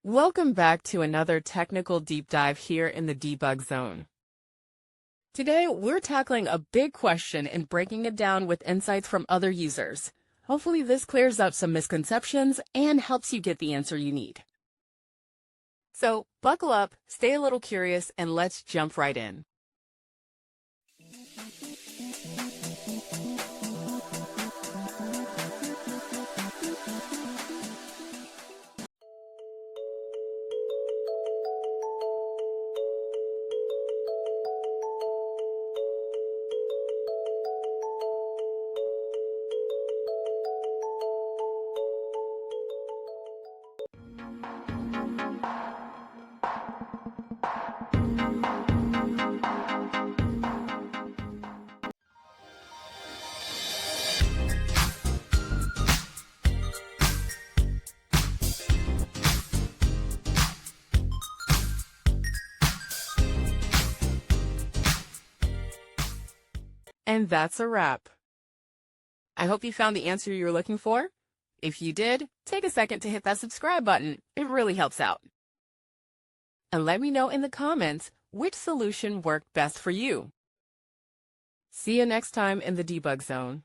Welcome back to another technical deep dive here in the debug zone. Today, we're tackling a big question and breaking it down with insights from other users. Hopefully this clears up some misconceptions and helps you get the answer you need. So buckle up, stay a little curious, and let's jump right in. And that's a wrap. I hope you found the answer you were looking for. If you did, take a second to hit that subscribe button. It really helps out. And let me know in the comments which solution worked best for you. See you next time in the debug zone.